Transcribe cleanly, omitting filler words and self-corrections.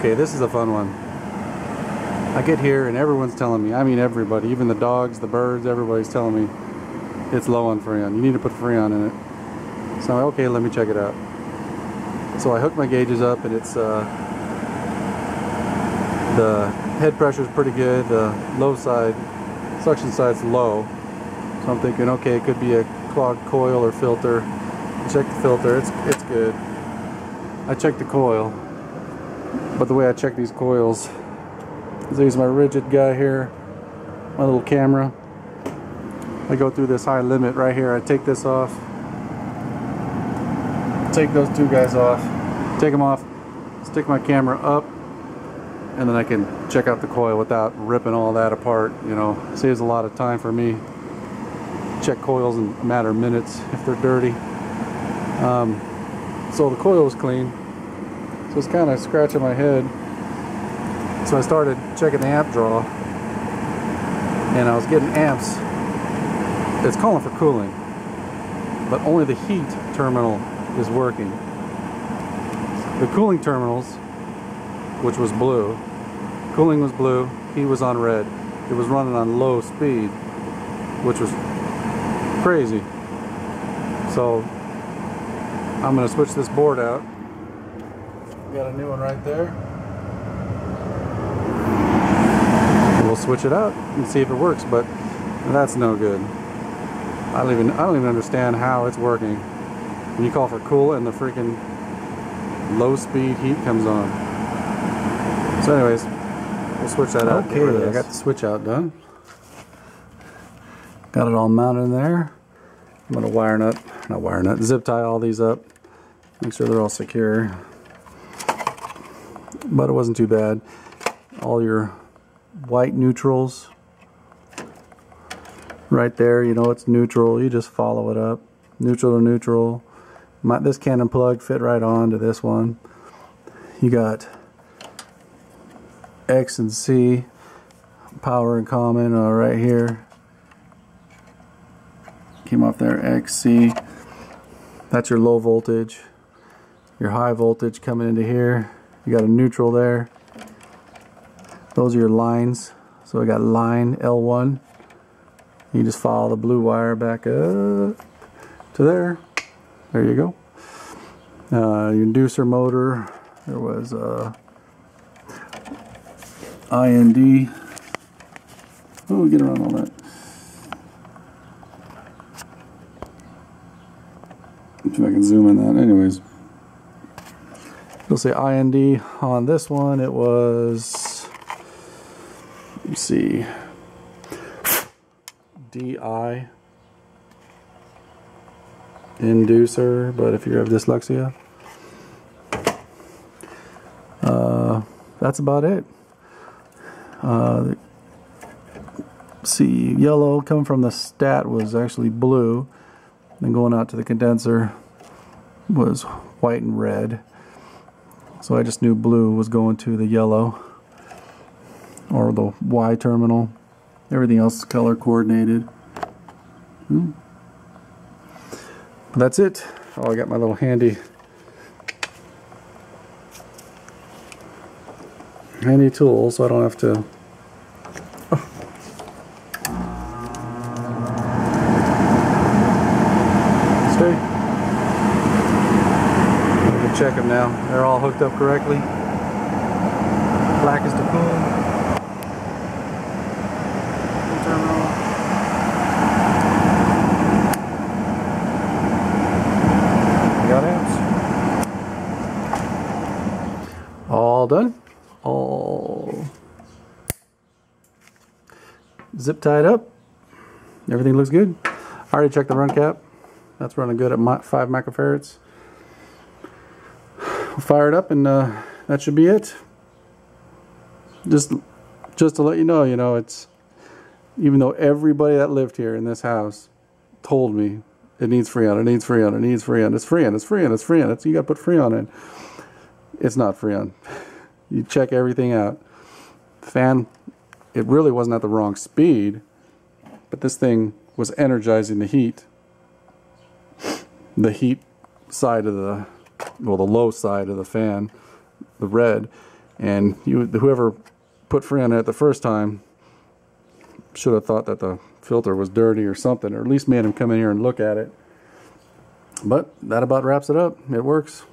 Okay, this is a fun one. I get here and everyone's telling me, I mean everybody, even the dogs, the birds, everybody's telling me it's low on Freon. You need to put Freon in it. So I'm like, okay, let me check it out. So I hook my gauges up and it's the head pressure is pretty good. The low side, suction side's low. So I'm thinking, okay, it could be a clogged coil or filter. Check the filter, it's good. I checked the coil, but the way I check these coils is I use my rigid guy here, my little camera. I go through this high limit right here. I take this off, take those two guys off, take them off, stick my camera up, and then I can check out the coil without ripping all that apart. You know, saves a lot of time for me. Check coils in a matter of minutes if they're dirty. So the coil was clean, so it's kind of scratching my head. So I started checking the amp draw, and I was getting amps. It's calling for cooling, but only the heat terminal is working. The cooling terminals, which was blue, cooling was blue, heat was on red. It was running on low speed, which was crazy. So I'm going to switch this board out. Got a new one right there. We'll switch it out and see if it works, but that's no good. I don't even understand how it's working. When you call for cool and the freaking low speed heat comes on. So anyways, we'll switch that out. Okay, I got the switch out done. Got it all mounted in there. I'm gonna zip tie all these up. Make sure they're all secure. But it wasn't too bad. All your white neutrals right there, you know it's neutral. You just follow it up. Neutral to neutral. This Canon plug fit right on to this one. You got X and C, power and common right here. Came off there, X, C. That's your low voltage. Your high voltage coming into here. You got a neutral there. Those are your lines. So I got line L1. You just follow the blue wire back up to there. There you go. Your inducer motor. There was IND. Oh, we get around all that. See if I can zoom in that. Anyways, you'll say IND on this one. It was, let's see, DI inducer, but if you have dyslexia, that's about it. See, yellow coming from the stat was actually blue. Then going out to the condenser was white and red. So I just knew blue was going to the yellow or the Y terminal. Everything else is color coordinated. But that's it. Oh, I got my little handy tool so I don't have to check them now. They're all hooked up correctly. Black is the cool. Terminal. Got amps. All done. All zip tied up. Everything looks good. I already checked the run cap. That's running good at 5 microfarads. Fire it up, and that should be it. Just to let you know, it's, even though everybody that lived here in this house told me it needs Freon, it needs Freon, it needs Freon, it's Freon, it's Freon, it's Freon, you got to put Freon in. It's not Freon. You check everything out. Fan, it really wasn't at the wrong speed, but this thing was energizing the heat. The heat side of the, well, the low side of the fan, the red, And whoever put Freon in it the first time should have thought that the filter was dirty or something, or at least made him come in here and look at it. But that about wraps it up. It works.